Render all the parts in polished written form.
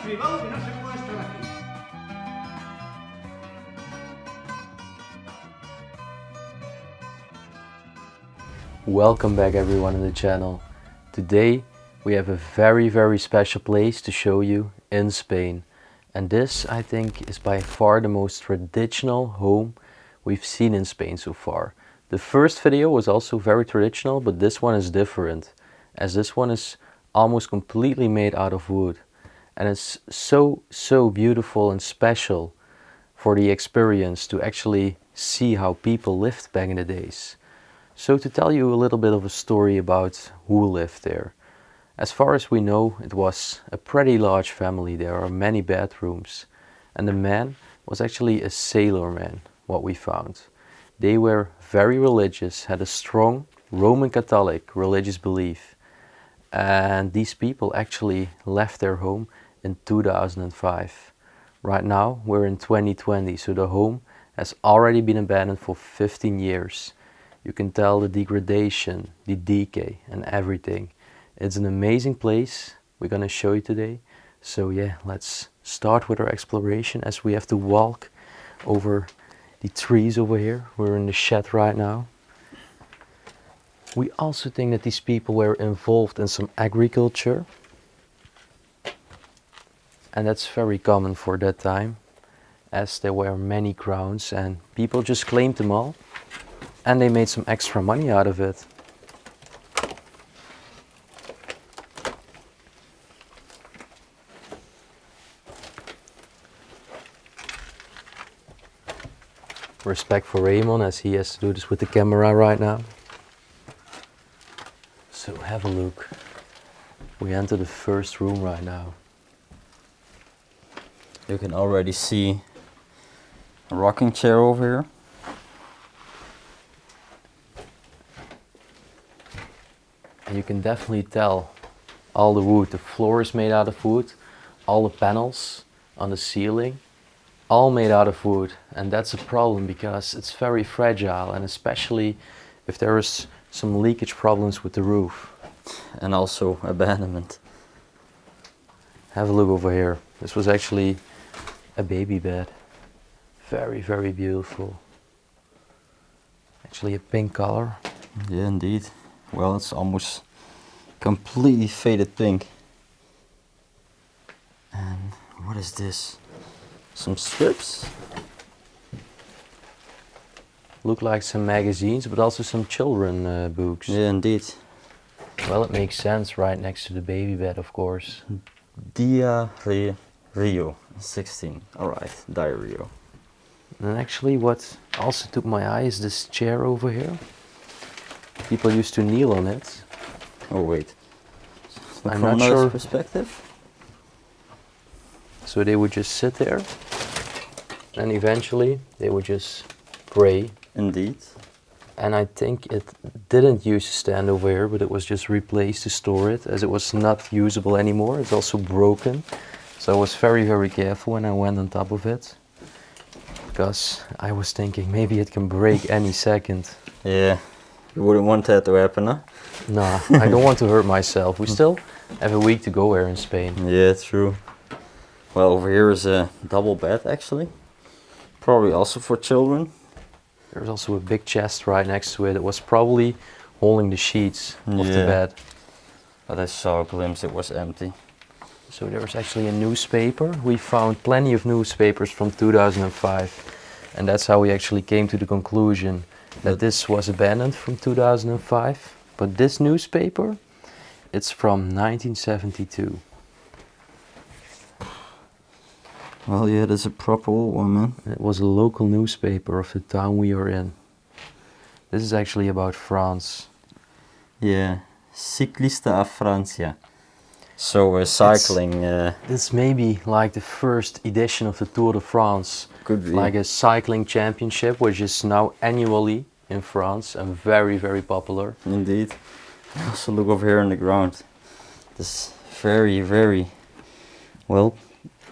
𝗦𝘁cie𝗿𝘆𝗶 y no se puede estar aquí. Welcome back everyone on the channel. Today we have a very special place to show you in Spain. And this, I think, is by far the most traditional home we've seen in Spain so far. The first video was also very traditional, but this one is different, as this one is almost completely made out of wood. And it's so beautiful and special for the experience to actually see how people lived back in the days. So to tell you a little bit of a story about who lived there. As far as we know, it was a pretty large family. There are many bedrooms. And the man was actually a sailorman, what we found. They were very religious, had a strong Roman Catholic religious belief. And these people actually left their home in 2005. Right now we're in 2020, so the home has already been abandoned for 15 years. You can tell the degradation, the decay and everything. It's an amazing place we're gonna show you today. So yeah, let's start with our exploration as we have to walk over the trees over here. We're in the shed right now. We also think that these people were involved in some agriculture. And that's very common for that time, as there were many grounds and people just claimed them all. And they made some extra money out of it. Respect for Raymond, as he has to do this with the camera right now. So have a look. We enter the first room right now. You can already see a rocking chair over here. And you can definitely tell all the wood. The floor is made out of wood. All the panels on the ceiling, all made out of wood. And that's a problem because it's very fragile, and especially if there is some leakage problems with the roof. And also abandonment. Have a look over here. This was actually a baby bed. Very beautiful. Actually a pink color. Yeah, indeed. Well, it's almost completely faded pink. And what is this? Some strips? Look like some magazines, but also some children books. Yeah, indeed. Well, it makes sense right next to the baby bed, of course. Rio 16. Alright, Diario. And actually what also took my eye is this chair over here. People used to kneel on it. Oh wait. Look I'm from not another sure. perspective. So they would just sit there and eventually they would just pray. Indeed. And I think it didn't use to stand over here, but it was just replaced to store it, as it was not usable anymore. It's also broken. So I was very careful when I went on top of it, because I was thinking maybe it can break any second. Yeah, you wouldn't want that to happen, huh? Nah, I don't want to hurt myself. We still have a week to go here in Spain. Yeah, true. Well, over here is a double bed actually. Probably also for children. There's also a big chest right next to it. It was probably holding the sheets of the bed. But I saw a glimpse, it was empty. So there was actually a newspaper. We found plenty of newspapers from 2005. And that's how we actually came to the conclusion that this was abandoned from 2005. But this newspaper, it's from 1972. Well, yeah, that's a proper old one, man. It was a local newspaper of the town we are in. This is actually about France. Yeah, Ciclista a Francia. So cycling. This may be like the first edition of the Tour de France. Could be. Like a cycling championship, which is now annually in France and very popular. Indeed. Also look over here on the ground. This very, well,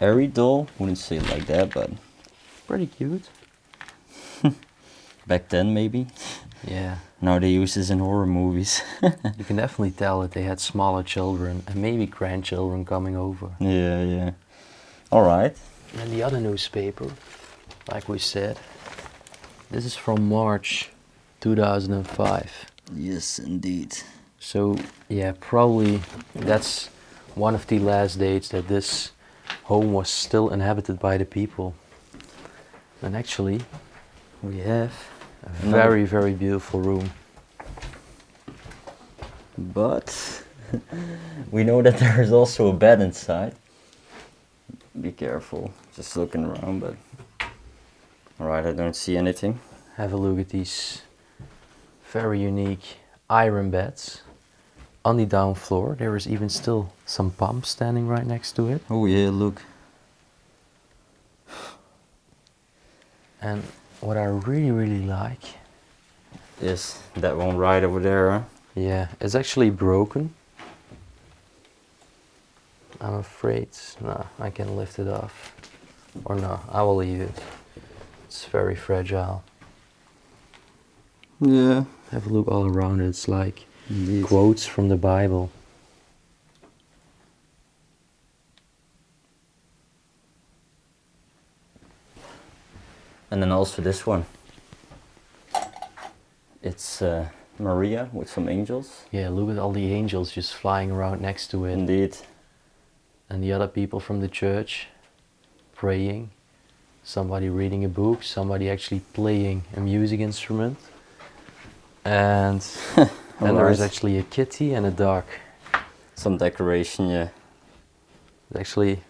airy doll. Wouldn't say it like that, but Pretty cute. back then maybe. Yeah. Now they use this in horror movies. You can definitely tell that they had smaller children and maybe grandchildren coming over. Yeah. Alright. And the other newspaper, like we said, this is from March 2005. Yes, indeed. So yeah, probably that's one of the last dates that this home was still inhabited by the people. And actually, We have a very, very beautiful room. but we know that there is also a bed inside. Be careful, just looking around, but alright, I don't see anything. Have a look at these very unique iron beds. On the down floor, there is even still some pumps standing right next to it. Oh yeah, look. And what I really, really like, Is that one right over there, huh? yeah, it's actually broken. I'm afraid, no, I can lift it off. Or no, I will leave it. It's very fragile. Yeah. Have a look all around it, it's like Indeed. quotes from the Bible. And then also this one. It's Maria with some angels. Yeah, look at all the angels just flying around next to it. Indeed. And the other people from the church praying. Somebody reading a book, somebody actually playing a music instrument. And then there is actually a kitty and a dog. Some decoration, yeah. Actually,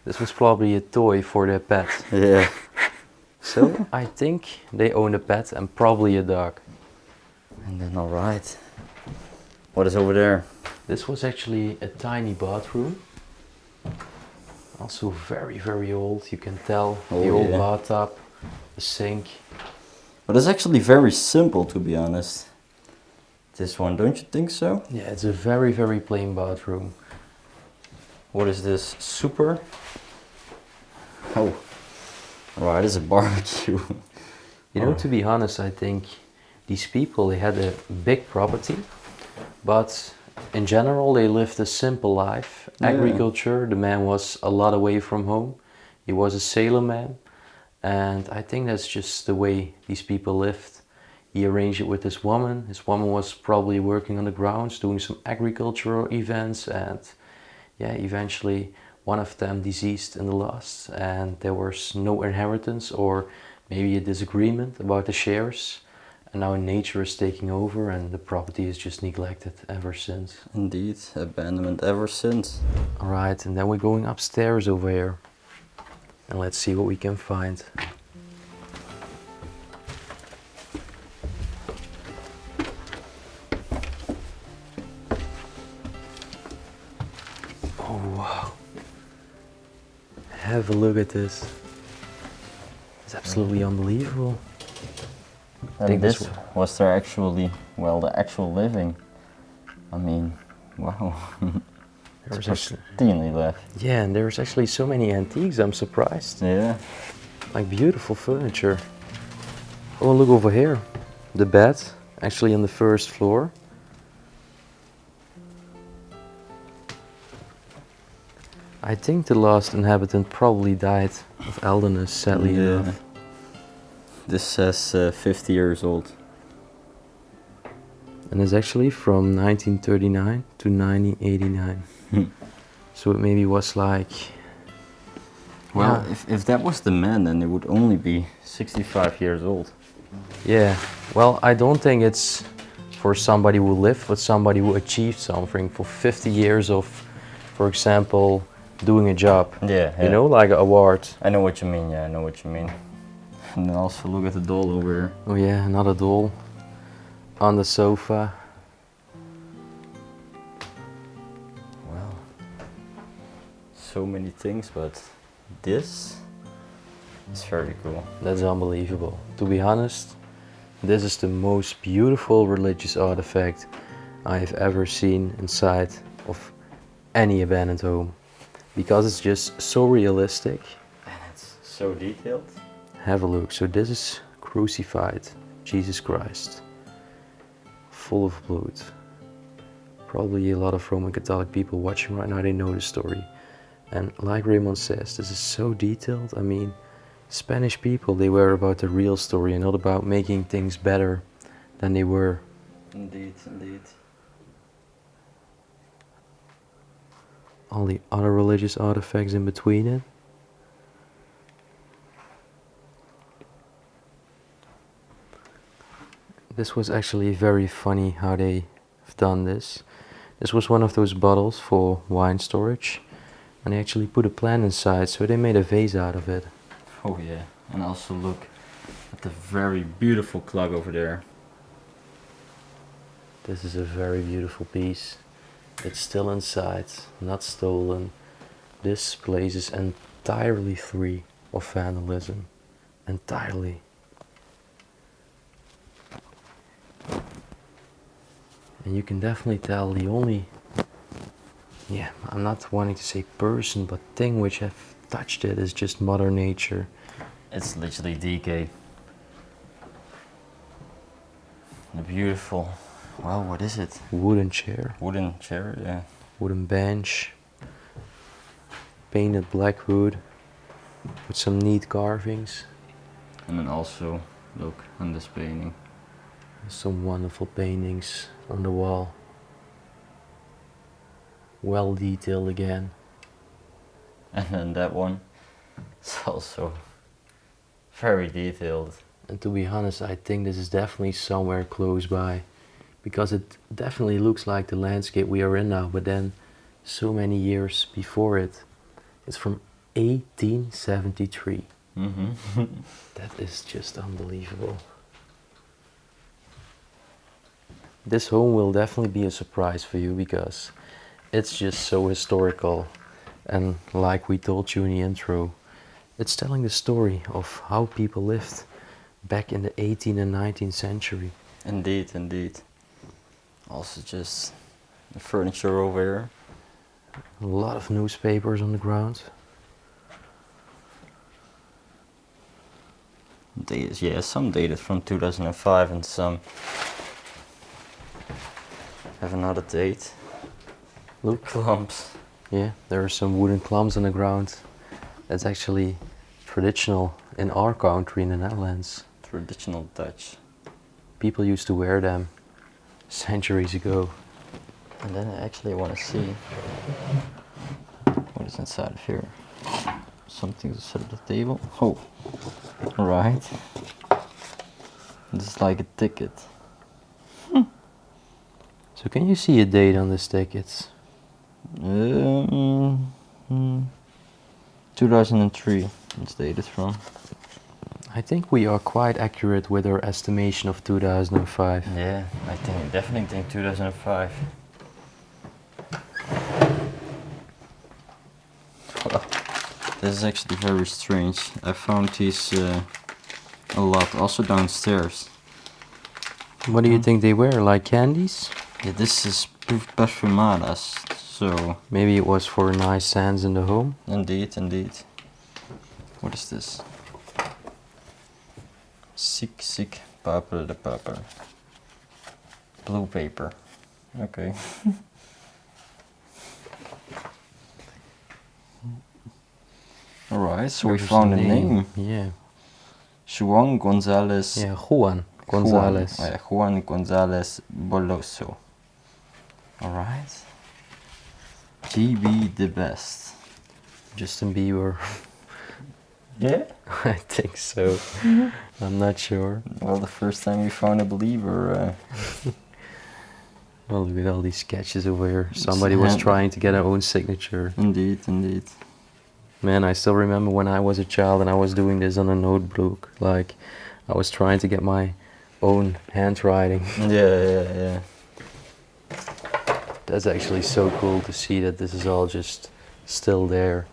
this was probably a toy for their pet. Yeah. So I think they own a pet and probably a dog. And then alright. What is over there? This was actually a tiny bathroom. Also very, very old. You can tell the old bathtub, the sink. But it's actually very simple, to be honest. This one, don't you think so? Yeah, it's a very, very plain bathroom. What is this? Super? Oh. Right, it's a barbecue. You know, to be honest, I think these people, they had a big property, but in general, they lived a simple life. Yeah. Agriculture, the man was a lot away from home. He was a sailorman. And I think that's just the way these people lived. He arranged it with his woman. His woman was probably working on the grounds, doing some agricultural events. And yeah, eventually one of them deceased in the loss. And there was no inheritance or maybe a disagreement about the shares. And now nature is taking over and the property is just neglected ever since. Indeed, abandonment ever since. Alright, and then we're going upstairs over here. And let's see what we can find. Oh wow. Have a look at this. It's absolutely unbelievable. And this was there actually, well, the actual living. I mean, wow. There was actually, Pristine left. yeah, and there's actually so many antiques, I'm surprised. Yeah. Like beautiful furniture. Oh, look over here. The bed, actually on the first floor. I think the last inhabitant probably died of illness, sadly enough. This says 50 years old. And it's actually from 1939 to 1989. So it maybe was like... Well, yeah. if that was the man, then it would only be 65 years old. Yeah, well, I don't think it's for somebody who lived, but somebody who achieved something for 50 years of, for example, doing a job. Yeah, You know, like an award. I know what you mean, yeah, I know what you mean. And then also look at the doll over here. Oh yeah, another doll on the sofa. Well, so many things, but this is very cool. That's unbelievable. To be honest, this is the most beautiful religious artifact I have ever seen inside of any abandoned home. Because it's just so realistic. And it's so detailed. Have a look. So this is crucified Jesus Christ. Full of blood. Probably a lot of Roman Catholic people watching right now, they know the story. And like Raymond says, this is so detailed. I mean, Spanish people, they were about the real story and not about making things better than they were. Indeed, indeed. All the other religious artifacts in between it. This was actually very funny how they have done this. This was one of those bottles for wine storage, and they actually put a plant inside, so they made a vase out of it. Oh yeah, and also look at the very beautiful clock over there. This is a very beautiful piece. It's still inside, not stolen. This place is entirely free of vandalism. Entirely. And you can definitely tell the only, I'm not wanting to say person, but thing which have touched it is just Mother Nature. It's literally decay. The beautiful, wow, what is it? Wooden chair. Wooden chair, yeah. Wooden bench. Painted black wood with some neat carvings. And then also, look, on this painting. Some wonderful paintings on the wall. Well detailed again. And then that one is also very detailed. And to be honest, I think this is definitely somewhere close by, because it definitely looks like the landscape we are in now, but then so many years before it. It's from 1873. That is just unbelievable. This home will definitely be a surprise for you, because it's just so historical, and like we told you in the intro, it's telling the story of how people lived back in the 18th and 19th century. Indeed, indeed. Also just the furniture over here. A lot of newspapers on the ground. Yeah, some dated from 2005 and some have another date. Look, Clumps. yeah, there are some wooden clumps on the ground. That's actually traditional in our country, in the Netherlands. Traditional Dutch. People used to wear them centuries ago. And then I actually want to see what is inside of here. Something to set at the table. Oh, right. This is like a ticket. So can you see a date on this ticket? 2003 it's dated from. I think we are quite accurate with our estimation of 2005. Yeah, I definitely think 2005. Well, this is actually very strange. I found these a lot, also downstairs. What do you think they were, like candies? Yeah, this is perfumadas, so... Maybe it was for nice scents in the home? Indeed, indeed. What is this? 𝗦𝘁cie𝗿𝗆𝗶𝗆. Blue paper. Okay. Alright, so we found a name. Yeah. Juan González. Yeah, Juan González. Juan González Boloso. Alright. GB the best. Justin Bieber. Yeah? I think so. I'm not sure. Well, the first time we found a believer. Well, look at all these sketches over here. Somebody was trying to get their own signature. Indeed, indeed. Man, I still remember when I was a child and I was doing this on a notebook. Like, I was trying to get my own handwriting. Yeah. That's actually so cool to see that this is all just still there.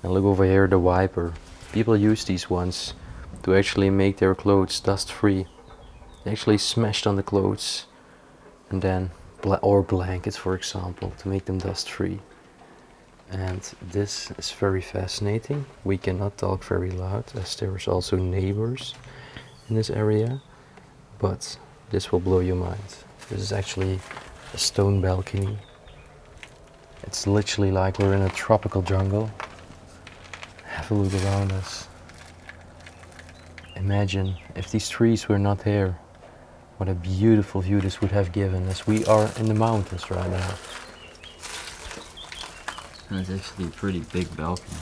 And look over here, the wiper. People use these ones to actually make their clothes dust free. They actually smashed on the clothes, and then or blankets, for example, to make them dust free. And this is very fascinating. We cannot talk very loud, as there's also neighbors in this area, but this will blow your mind. This is actually a stone balcony. It's literally like we're in a tropical jungle. Have a look around us. Imagine if these trees were not here, what a beautiful view this would have given, as we are in the mountains right now. And it's actually a pretty big balcony.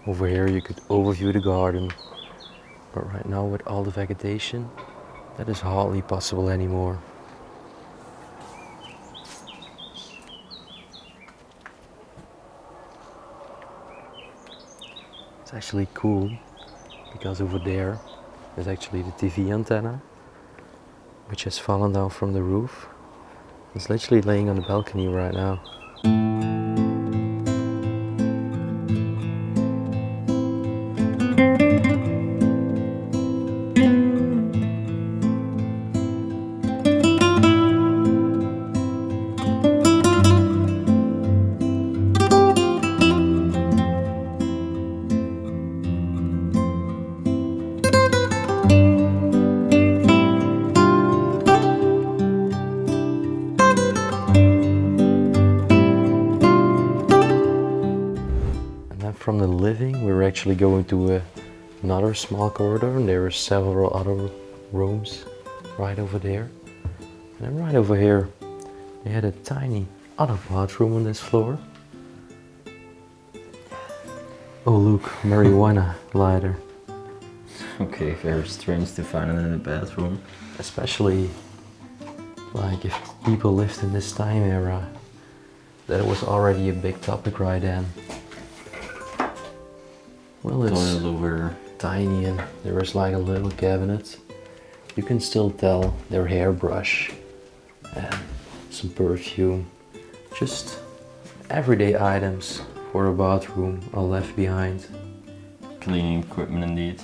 Over here you could overview the garden, but right now with all the vegetation, that is hardly possible anymore. It's actually cool, because over there is actually the TV antenna, which has fallen down from the roof. It's literally laying on the balcony right now. From the living, we're actually going to another small corridor, and there are several other rooms right over there. And then right over here, they had a tiny other bathroom on this floor. Oh look, marijuana lighter. Okay, very strange to find it in the bathroom. Especially like if people lived in this time era, that was already a big topic right then. Well, it's over tiny, and there is like a little cabinet. You can still tell their hairbrush and some perfume. Just everyday items for a bathroom are left behind. cleaning equipment indeed.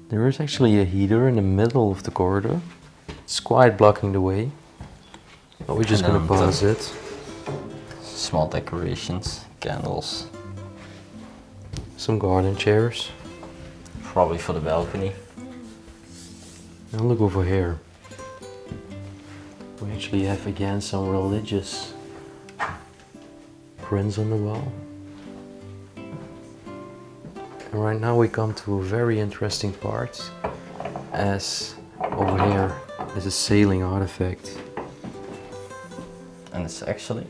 There is actually a heater in the middle of the corridor. It's quite blocking the way. But we're just gonna pause it. Small decorations, candles. Some garden chairs. Probably for the balcony. Now look over here. We actually have again some religious prints on the wall. And right now we come to a very interesting part, as over here is a sailing artifact. And it's actually,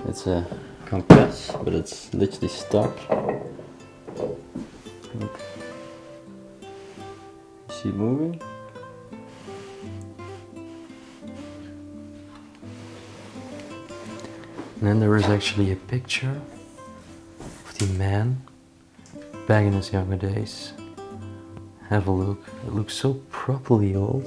it's a compass, but it's literally stuck. Look. You see it moving? And then there is actually a picture of the man back in his younger days. Have a look. It looks so properly old.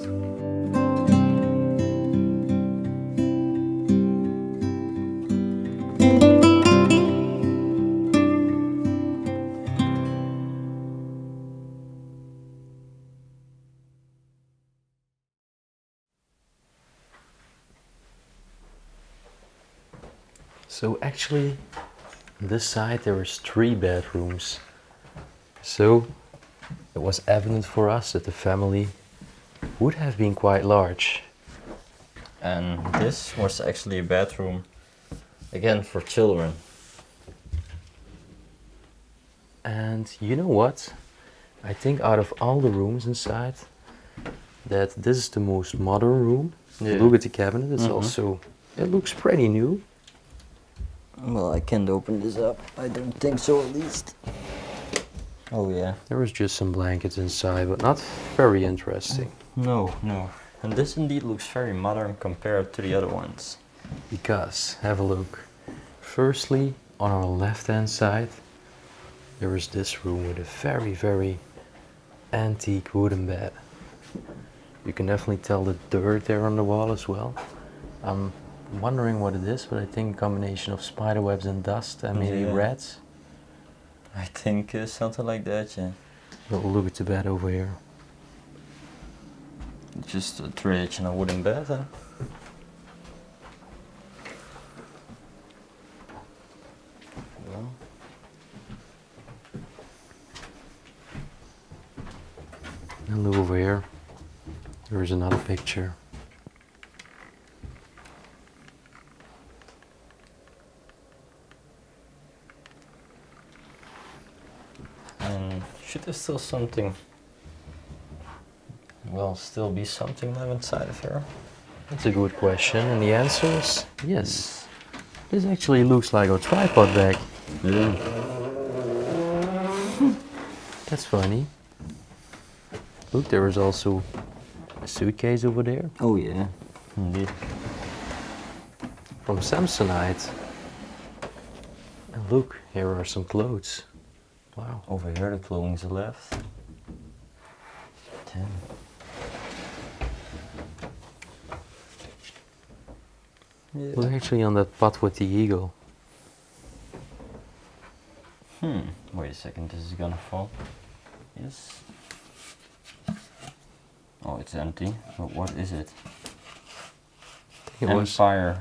So actually, on this side there is 3 bedrooms. So it was evident for us that the family would have been quite large. And this was actually a bedroom, again for children. And you know what? I think out of all the rooms inside, that this is the most modern room. Yeah. Look at the cabinet, it's also, it looks pretty new. Well, I can't open this up. I don't think so, at least. Oh yeah. There was just some blankets inside, but not very interesting. No, no. And this indeed looks very modern compared to the other ones. Because, have a look. Firstly, on our left hand side, there is this room with a very, very antique wooden bed. You can definitely tell the dirt there on the wall as well. I'm wondering what it is, but I think a combination of spider webs and dust and maybe rats. I think something like that, yeah. But look at the bed over here. Just a traditional wooden bed, huh? And look over here. There is another picture. And should there still something, well, still be something left inside of here? That's a good question, and the answer is yes. This actually looks like a tripod bag. Yeah. That's funny. Look, there is also a suitcase over there. Oh yeah, indeed. From Samsonite. And look, here are some clothes. Wow. Over here the clothing's left. 10. Yeah. Look actually on that pot with the eagle. Wait a second, this is gonna fall. Yes. Oh, it's empty. But what is it? It was. Empire's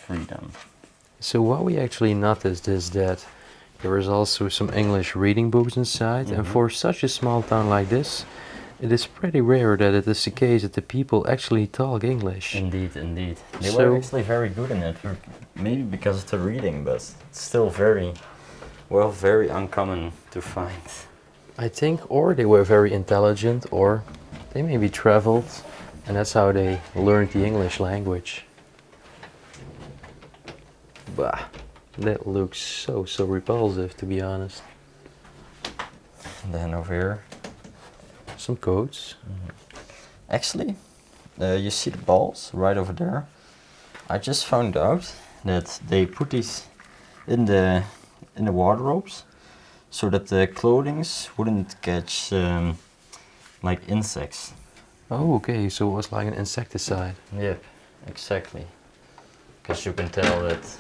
Freedom. So what we actually noticed is that there is also some English reading books inside, and for such a small town like this, it is pretty rare that it is the case that the people actually talk English. Indeed, indeed. They So- were actually very good in it, maybe because of the reading, but it's still very, well, very uncommon to find. I think, or they were very intelligent, or they maybe traveled, and that's how they learned the English language. Bah, that looks so repulsive, to be honest. And then over here, Some coats. actually, you see the balls right over there. I just found out that they put these in the wardrobes so that the clothings wouldn't catch like insects. Oh, okay, so it was like an insecticide. Yep, exactly. Because you can tell that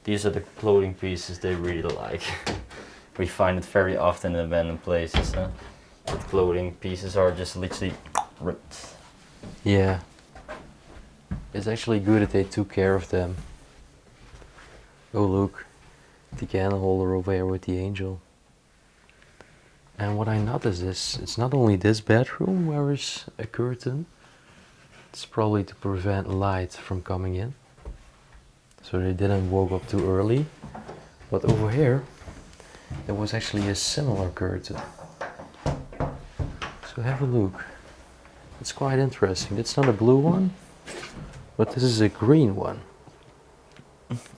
these are the clothing pieces they really like. We find it very often in abandoned places. Huh? That clothing pieces are just literally ripped. Yeah. It's actually good that they took care of them. Oh, look, the candle holder over here with the angel. And what I noticed is, it's not only this bedroom where is a curtain. It's probably to prevent light from coming in, so they didn't woke up too early. But over here, there was actually a similar curtain. So have a look. It's quite interesting. It's not a blue one, but this is a green one.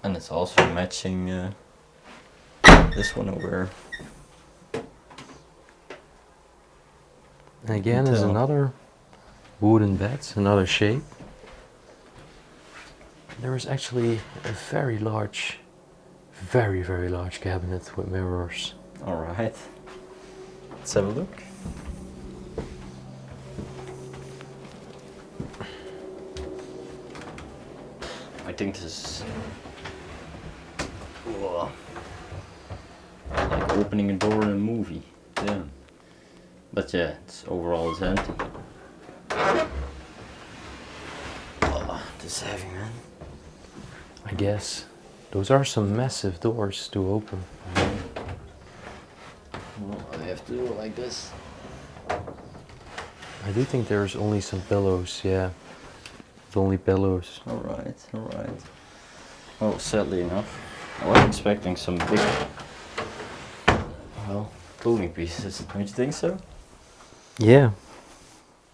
And it's also matching this one over here. And again, can is tell. another wooden bed, another shape. There is actually a very large cabinet with mirrors. Alright. Let's have a look. I think this is whoa. Like opening a door in a movie. Yeah. But yeah, it's overall it's empty. Oh, this is heavy, man. I guess those are some massive doors to open. Well, I have to do it like this. I do think there's only some pillows, yeah. It's only pillows. Alright, alright. Well, sadly enough, I was expecting some big, well, clothing pieces. Don't you think so? Yeah.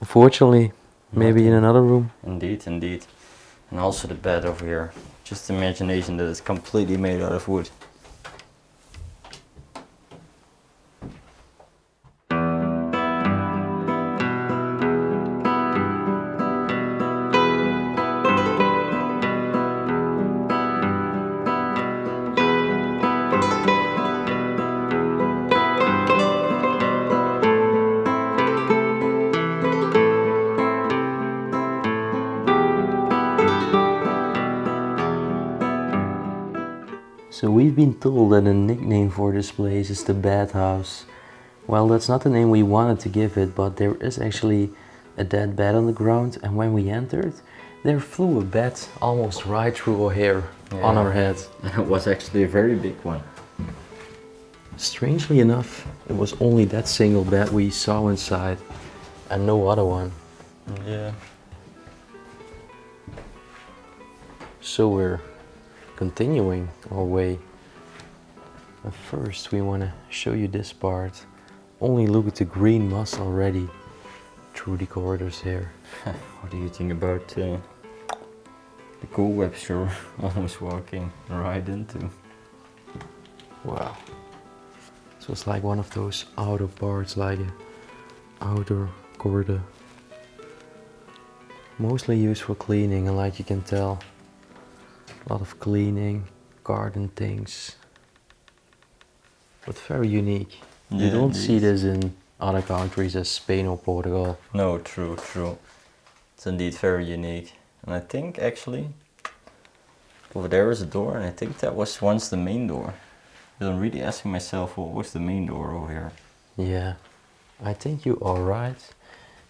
Unfortunately, maybe in another room. Indeed, indeed. And also the bed over here. Just imagination that it's completely made out of wood. So we've been told that a nickname for this place is the Bad House. Well, that's not the name we wanted to give it, but there is actually a dead bed on the ground, and when we entered, there flew a bat almost right through our hair on our head. And it was actually a very big one. Strangely enough, it was only that single bed we saw inside and no other one. Yeah. So we're continuing our way. But first we want to show you this part. Only look at the green moss already through the corridors here. What do you think about the cobwebs you're almost walking right into? Wow. So it's like one of those outer parts, like an outer corridor. Mostly used for cleaning, and like you can tell, a lot of cleaning, garden things. But very unique. You Yeah, don't see indeed. this in other countries as Spain or Portugal. No, true, true. It's indeed very unique. And I think actually over there is a door, and I think that was once the main door. Because I'm really asking myself, what was the main door over here? Yeah, I think you are right,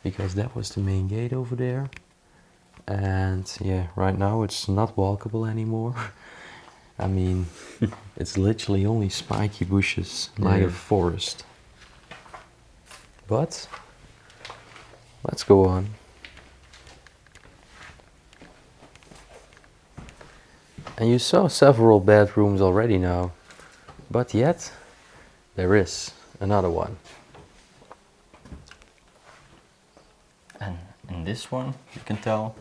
because that was the main gate over there. And yeah, right now it's not walkable anymore. I mean, it's literally only spiky bushes, like a forest. But let's go on. And you saw several bedrooms already now, but yet there is another one. And in this one, you can tell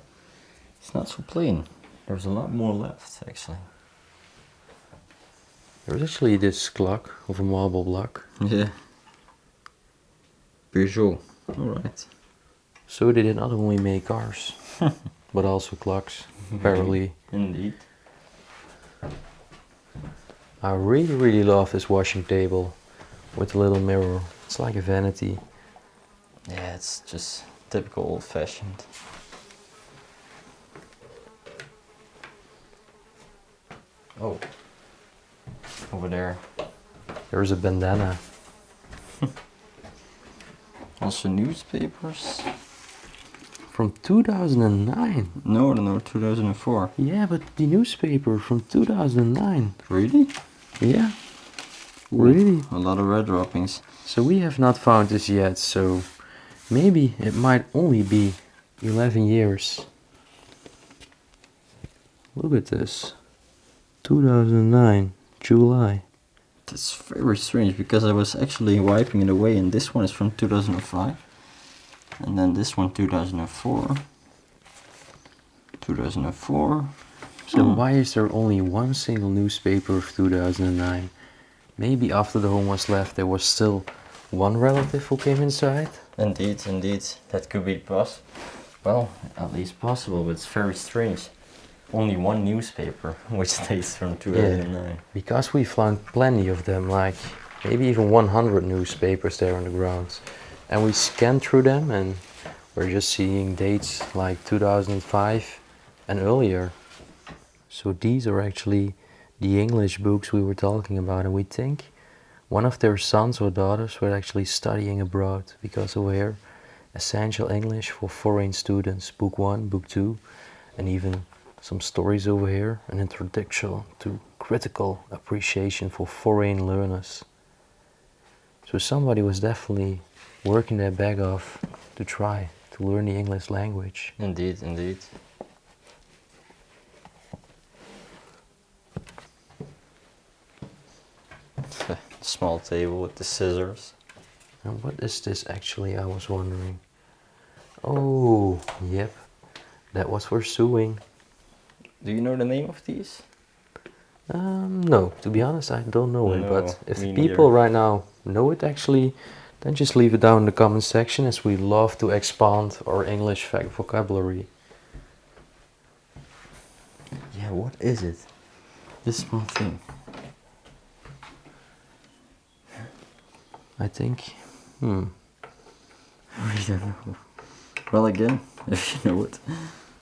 it's not so plain. There's a lot more left, actually. There's actually this clock of a marble block. Yeah. 𝗏𝗏𝗏𝗏, alright. So they did not only make cars, but also clocks, apparently. Indeed. I really love this washing table with a little mirror. It's like a vanity. Yeah, it's just typical old-fashioned. Oh, over there. There's a bandana. Also newspapers. From 2009. No, 2004. Yeah, but the newspaper from 2009. Really? Yeah, Ooh, really. A lot of red droppings. So we have not found this yet, so maybe it might only be 11 years. Look at this. 2009, July. That's very strange because I was actually wiping it away, and this one is from 2005. And then this one 2004. 2004. So why is there only one single newspaper of 2009? Maybe after the home was left there was still one relative who came inside? Indeed, indeed. That could be well, at least possible, but it's very strange. Only one newspaper, which dates from 2009. Yeah, because we found plenty of them, like maybe even 100 newspapers there on the ground. And we scanned through them and we're just seeing dates like 2005 and earlier. So these are actually the English books we were talking about, and we think one of their sons or daughters were actually studying abroad, because over here, Essential English for Foreign Students, Book 1, Book 2, and even some stories over here, an introduction to critical appreciation for foreign learners. So somebody was definitely working their bag off to try to learn the English language. Indeed, indeed. Small table with the scissors. And what is this actually, I was wondering. Oh, yep, that was for sewing. Do you know the name of these? No, to be honest, I don't know it, No, but if me people neither. right now know it actually, then just leave it down in the comment section, as we love to expand our English vocabulary. Yeah, what is it? This small thing. I think, I really don't know. Well, again, if you know it,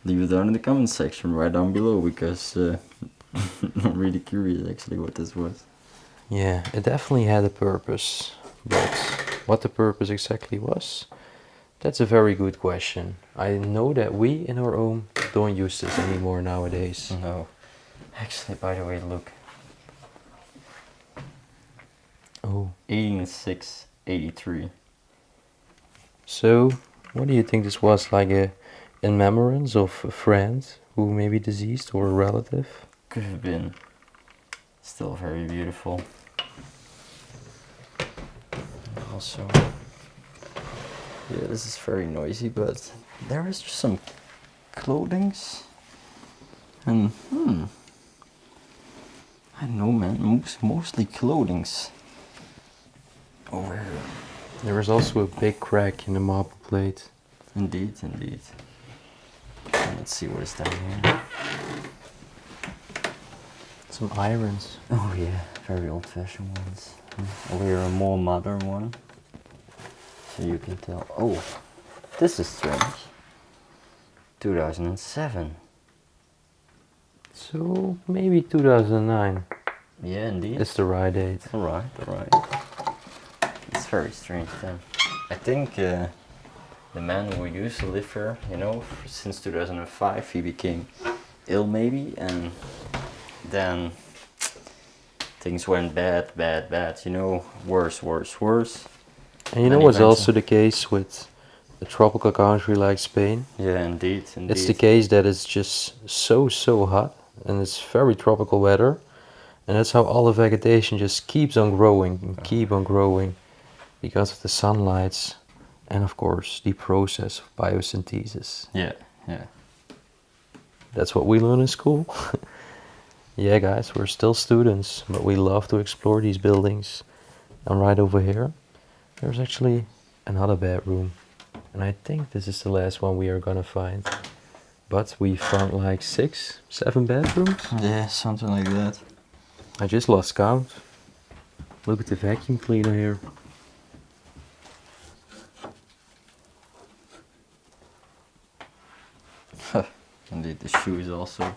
leave it down in the comment section right down below, because I'm really curious actually what this was. yeah, it definitely had a purpose, but what the purpose exactly was, that's a very good question. I know that we in our home don't use this anymore nowadays. No. Actually, by the way, look. Oh, 𝗦𝘁cie𝗿𝘆𝗶. So, what do you think this was, like a in remembrance of a friend who may be deceased or a relative? Could have been. Still very beautiful. Also, yeah, this is very noisy, but there is just some clothings. And I don't know, man, mostly clothings over here. There is also a big crack in the marble plate. Indeed, indeed. Let's see what is down here. Some irons. Oh yeah, very old-fashioned ones. Over here a more modern one. So you can tell. Oh, this is strange. 2007. So, maybe 2009 Yeah, indeed. is the right date. Alright, alright. It's very strange then. I think the man who used to live here, you know, since 2005, he became ill maybe, and then things went bad, you know, worse. And you know what's also the case with a tropical country like Spain? Yeah, indeed. It's the case that it's just so hot, and it's very tropical weather, and that's how all the vegetation just keeps on growing and keep on growing because of the sunlights and of course the process of biosynthesis. Yeah. That's what we learn in school. Yeah, guys, we're still students, but we love to explore these buildings. And right over here, there's actually another bedroom. And I think this is the last one we are gonna find. But we found like 6, 7 bedrooms. Yeah, something like that. I just lost count. Look at the vacuum cleaner here. Indeed, the shoes also.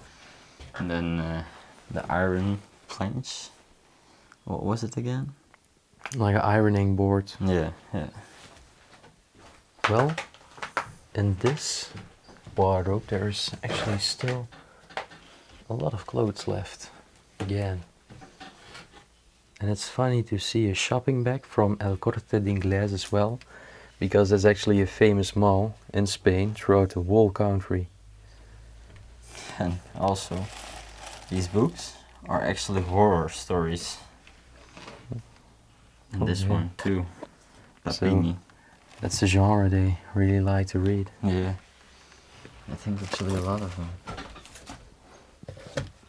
And then the iron planche. What was it again? Like an ironing board. Yeah. Well, in this wardrobe there's actually still a lot of clothes left. Again. And it's funny to see a shopping bag from El Corte Inglés as well, because that's actually a famous mall in Spain throughout the whole country. And also, these books are actually horror stories. And this one too. Papini. That's the genre they really like to read. Yeah. I think actually a lot of them.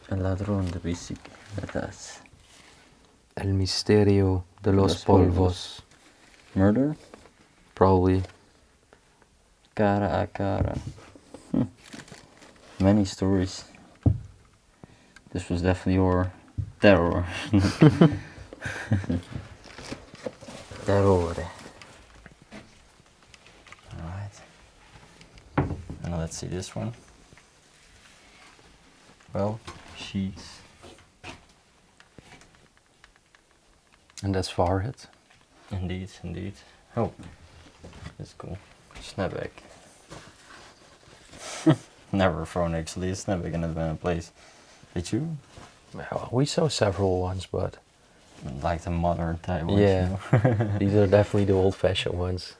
El ladrón de bicicletas. El misterio de los polvos. Murder? Probably. Cara a cara. Many stories. This was definitely your terror. Terror. Alright. And let's see this one. Well, sheets. And that's forehead. Indeed. Oh, that's cool. Snapback. Never thrown actually a snapback in a place. Did you? Well, we saw several ones, but like the modern type ones? yeah, You know? these are definitely the old-fashioned ones.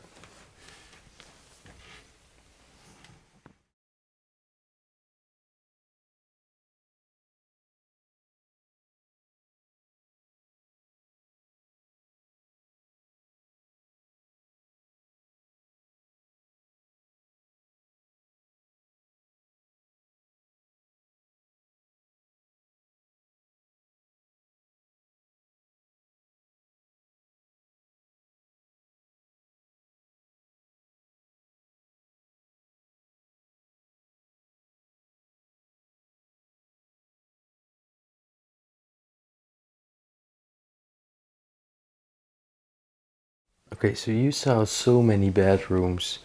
Okay, so you saw so many bedrooms.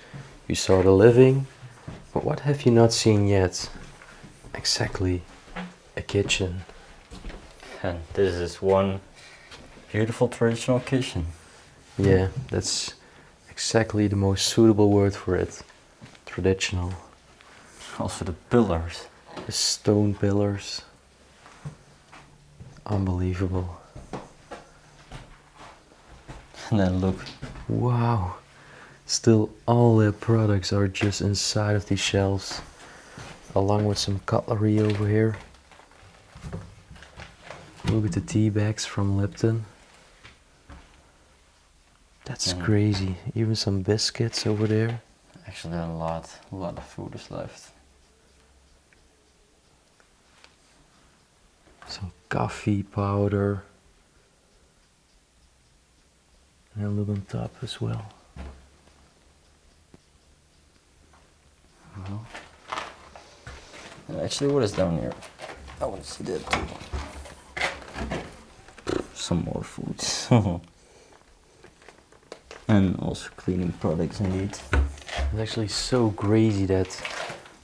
You saw the living, but what have you not seen yet? Exactly, a kitchen. And this is one beautiful traditional kitchen. Yeah, that's exactly the most suitable word for it. Traditional. Also the pillars. The stone pillars. Unbelievable. And then look. Wow. Still all their products are just inside of these shelves. Along with some cutlery over here. Look at the tea bags from Lipton. That's crazy. Even some biscuits over there. Actually a lot of food is left. Some coffee powder. And look on top as well. And actually, what is down here? I want to see that too. Some more foods. And also cleaning products indeed. It's actually so crazy that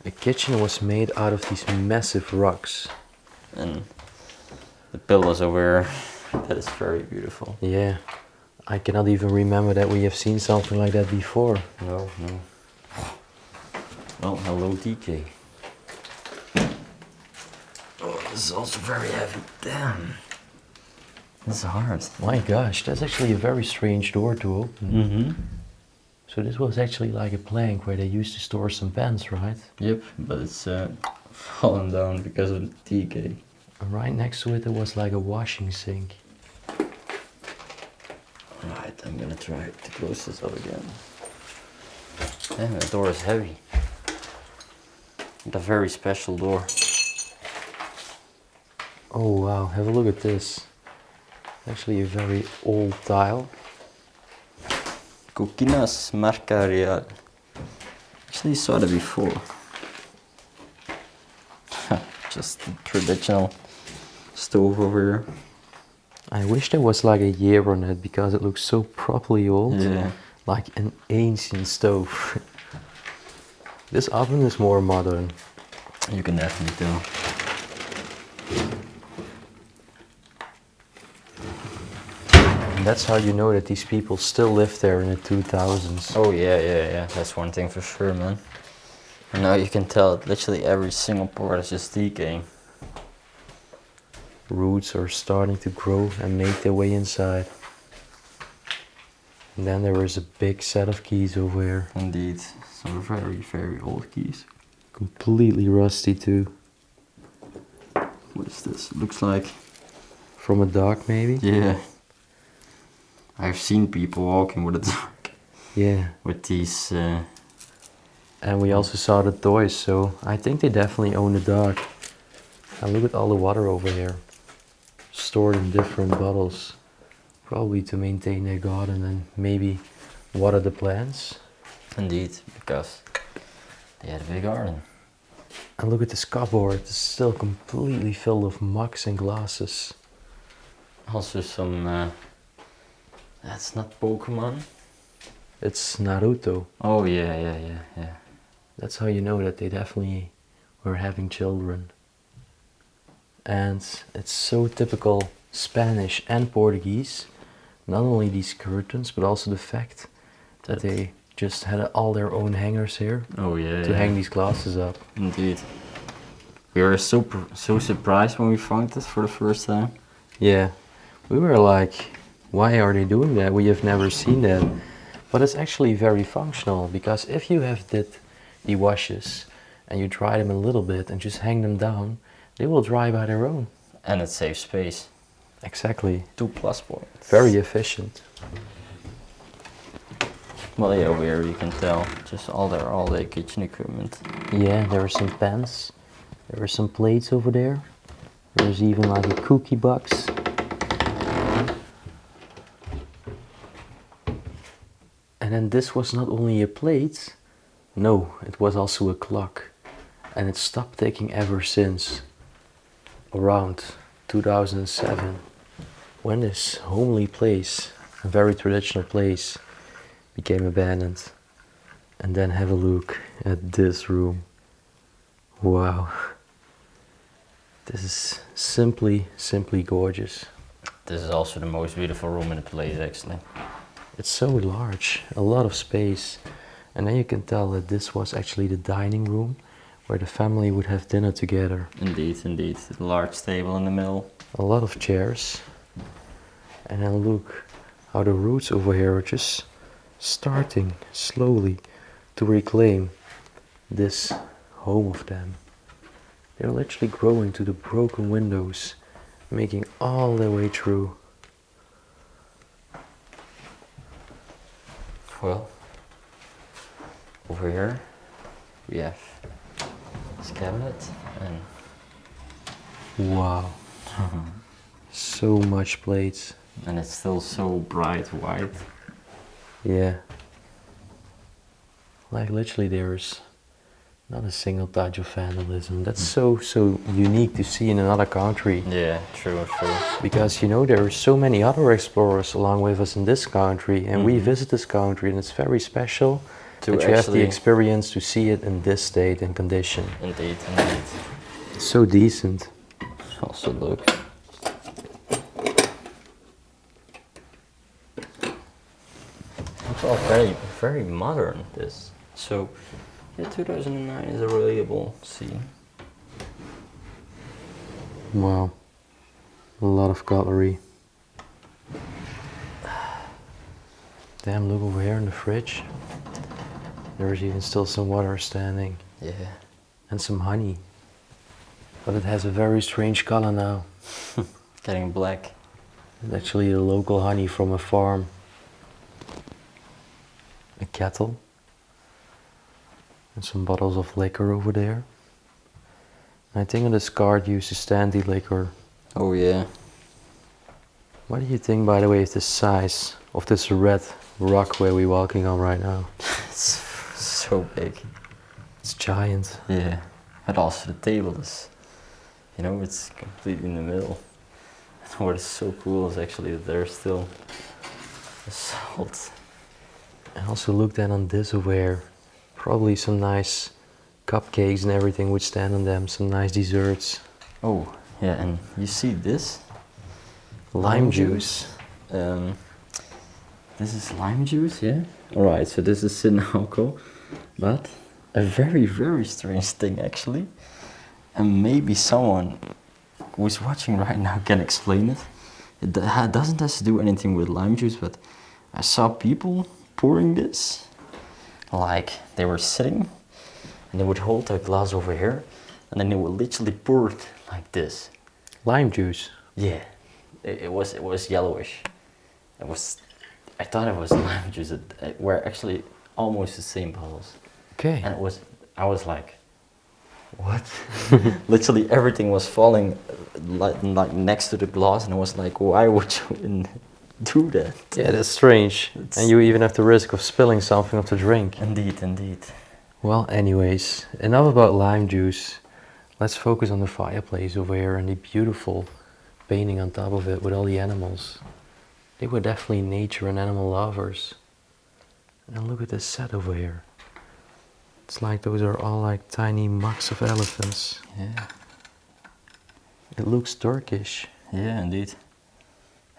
the kitchen was made out of these massive rocks. And the pillows over here, that is very beautiful. Yeah, I cannot even remember that we have seen something like that before. No. Well, hello DK. Oh, this is also very heavy. Damn. This is hard. My gosh, that's actually a very strange door to open. So this was actually like a plank where they used to store some pens, right? Yep, but it's fallen down because of the DK. Right next to it there was like a washing sink. Alright, I'm gonna try to close this up again. Damn, the door is heavy. It's a very special door. Oh wow, have a look at this. Actually a very old tile. 𝗦𝘁cie𝗿𝗆𝗏. Actually saw that before. Just the traditional stove over here. I wish there was like a year on it because it looks so properly old. Yeah. Like an ancient stove. This oven is more modern. You can definitely tell. And that's how you know that these people still live there in the 2000s. Oh yeah. That's one thing for sure, man. And now you can tell that literally every single part is just decaying. Roots are starting to grow and make their way inside. And then there is a big set of keys over here. Indeed, some very old keys. Completely rusty too. What is this? Looks like... From a dog maybe? Yeah. I've seen people walking with a dog. Yeah. With these... And we also saw the toys, so I think they definitely own a dog. And look at all the water over here. Stored in different bottles. Probably to maintain their garden and maybe water the plants. Indeed, because they had a big garden. And look at this cupboard, it's still completely filled with mugs and glasses. Also some... that's not Pokemon. It's Naruto. Oh yeah. That's how you know that they definitely were having children. And it's so typical Spanish and Portuguese. Not only these curtains, but also the fact that they just had all their own hangers here. Oh yeah. To hang these glasses up. Indeed. We were so surprised when we found this for the first time. Yeah, we were like, why are they doing that? We have never seen that. But it's actually very functional, because if you have the washes and you dry them a little bit and just hang them down, they will dry by their own. And it saves space. Exactly. 2 plus points. Very efficient. Well, yeah, over here you can tell just all their kitchen equipment. Yeah, there are some pans. There are some plates over there. There's even like a cookie box. And then this was not only a plate, no, it was also a clock. And it stopped ticking ever since around 2007, when this homely place, a very traditional place, became abandoned. And then have a look at this room. Wow. This is simply gorgeous. This is also the most beautiful room in the place, actually. It's so large, a lot of space. And then you can tell that this was actually the dining room where the family would have dinner together. Indeed. A large table in the middle. A lot of chairs. And then look how the roots over here are just starting slowly to reclaim this home of them. They're literally growing to the broken windows, making all their way through. Well, over here we have this cabinet and Wow. So much plates. and it's still so bright white. Yeah. Like literally there's not a single touch of vandalism. That's so unique to see in another country. Yeah, true. Because you know there are so many other explorers along with us in this country, and we visit this country, and it's very special To that you have the actually- experience to see it in this state and condition. Indeed. It's so decent. Also look. It's all very modern, this. So, yeah, 2009 is a relatable scene. Wow. A lot of cutlery. Damn, look over here in the fridge. There's even still some water standing. Yeah. And some honey. But it has a very strange color now. Getting black. It's actually a local honey from a farm. A kettle. And some bottles of liquor over there. I think on this card uses standy liquor. Oh yeah. What do you think, by the way, is the size of this red rock where we're walking on right now? It's so big. It's giant. Yeah. And also the table is, you know, it's completely in the middle. And what is so cool is actually that there's still the salt. And also look then on this over here. Probably some nice cupcakes and everything would stand on them. Some nice desserts. Oh, yeah, and you see this? Lime juice. This is lime juice, yeah? Alright, so this is sin alcohol. But a very strange thing actually. And maybe someone who's watching right now can explain it. It doesn't have to do anything with lime juice, but I saw people pouring this. Like they were sitting and they would hold a glass over here and then they would literally pour it like this. Lime juice. Yeah, it was yellowish. I thought it was lime juice. It were actually almost the same bottles. Okay. And I was like, what? Literally everything was falling like next to the glass, and I was like, why would you do that? Yeah, that's strange. And you even have the risk of spilling something of the drink. Indeed. Well, anyways, enough about lime juice. Let's focus on the fireplace over here and the beautiful painting on top of it with all the animals. They were definitely nature and animal lovers. And look at this set over here. It's like those are all like tiny mugs of elephants. Yeah. It looks Turkish. Yeah, indeed.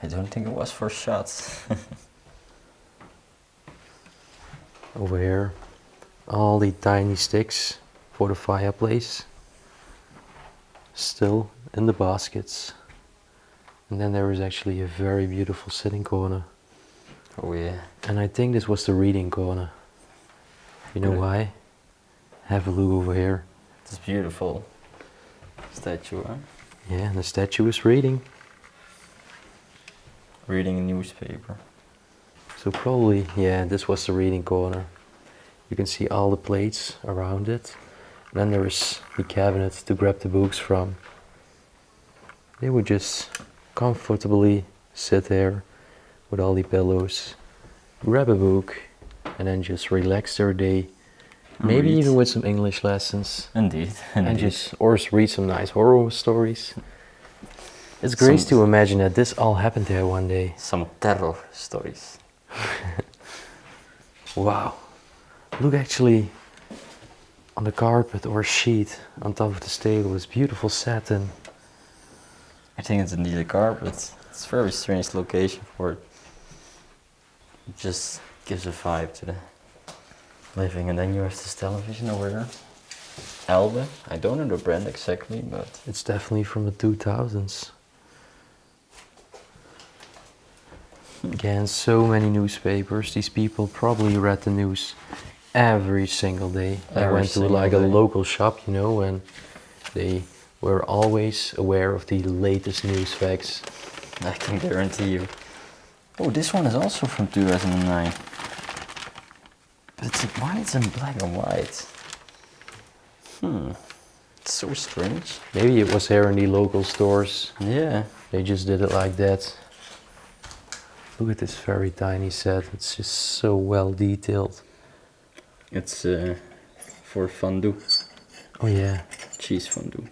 I don't think it was for shots. Over here, all the tiny sticks for the fireplace. Still in the baskets. And then there is actually a very beautiful sitting corner. Oh yeah. And I think this was the reading corner. You know why? Have a look over here. It's beautiful statue, huh? Yeah, and the statue is reading. Reading a newspaper. So probably, yeah, this was the reading corner. You can see all the plates around it. And then there is the cabinet to grab the books from. They would just comfortably sit there with all the pillows, grab a book, and then just relax their day. Maybe Read. even with some English lessons. Indeed. And just, or read some nice horror stories. It's great to imagine that this all happened there one day. Some terror stories. Wow. Look actually on the carpet or sheet on top of this table is beautiful satin. I think it's indeed a carpet. It's a very strange location for it. It just gives a vibe to the living. And then you have this television over there. Elbe. I don't know the brand exactly, but It's definitely from the 2000s. Again, so many newspapers. These people probably read the news every single day. I Every went to single like a day. local shop, you know, and they were always aware of the latest news facts. I can guarantee you. Oh, this one is also from 2009. But why it's in black and white? It's so strange. Maybe it was here in the local stores. Yeah. They just did it like that. Look at this very tiny set. It's just so well detailed. It's for fondue. Oh yeah. Cheese fondue.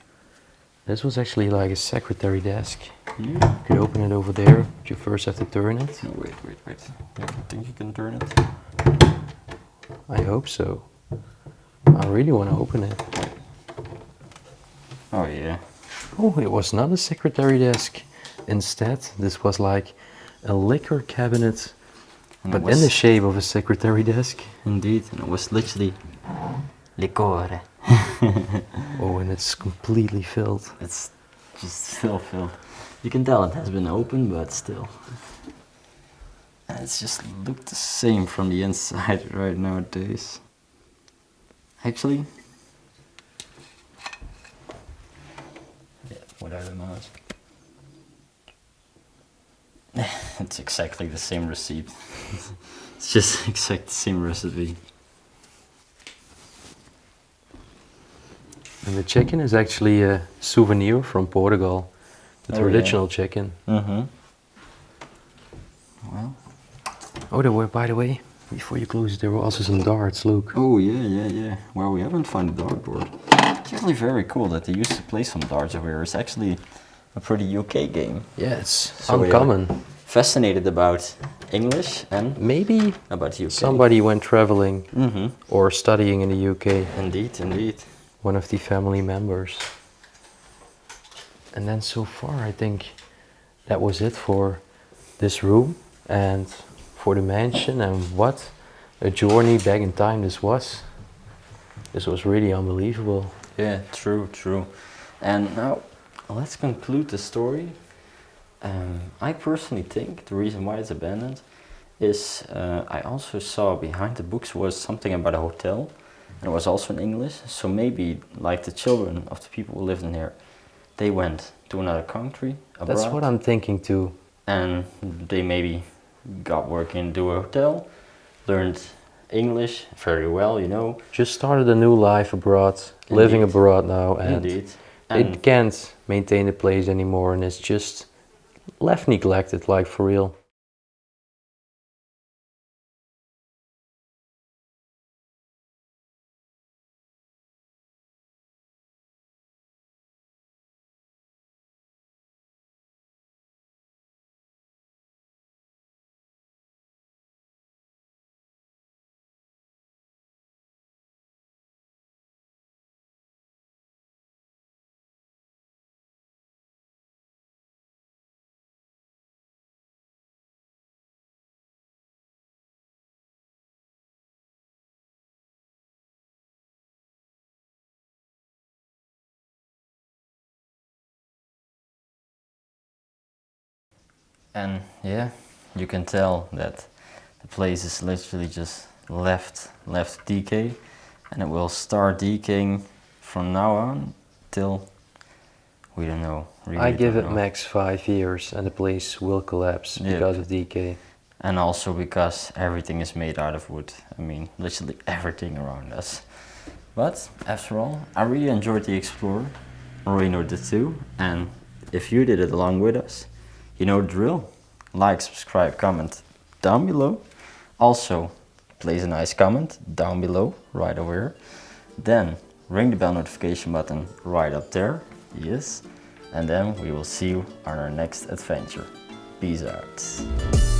This was actually like a secretary desk. Yeah. You could open it over there, but you first have to turn it. No, wait. I think you can turn it. I hope so. I really want to open it. Oh yeah. Oh, it was not a secretary desk. Instead, this was like a liquor cabinet, And but in the shape of a secretary desk. Indeed, and it was literally liquore. Oh, and it's completely filled. It's just still filled. You can tell it has been opened, but still. And it's just looked the same from the inside right nowadays. Actually, yeah, without a mask. It's exactly the same receipt. It's just exact the same recipe. And the chicken is actually a souvenir from Portugal. The Oh, yeah. traditional chicken. Mm-hmm. Well. Oh, there were, by the way, before you close it, there were also some darts, look. Oh yeah. Well, we haven't found a dartboard. It's actually very cool that they used to play some darts over here. It's actually a pretty UK game. Yeah, it's So we are uncommon. fascinated about English and Maybe about UK. somebody went traveling Mm-hmm. or studying in the UK, Indeed. one of the family members. And then so far I think that was it for this room and for the mansion, and what a journey back in time this was. This was really unbelievable. Yeah, true. And now let's conclude the story. I personally think the reason why it's abandoned is I also saw behind the books was something about a hotel, and it was also in English. So maybe like the children of the people who lived in here, they went to another country abroad. That's what I'm thinking too. And they maybe got work into a hotel, learned English very well, you know. Just started a new life abroad, living Indeed. abroad now, and Indeed. it can't maintain the place anymore, and it's just left neglected, like for real. And yeah, you can tell that the place is literally just left decay, and it will start decaying from now on till we don't know. Really I give don't it know. max 5 years and the place will collapse Yeah. because of decay. And also because everything is made out of wood. I mean, literally everything around us. But after all, I really enjoyed the Explorer. Reno did too. And if you did it along with us, you know the drill. Like, subscribe, comment down below. Also, place a nice comment down below, right over here. Then ring the bell notification button right up there. Yes. And then we will see you on our next adventure. Peace out.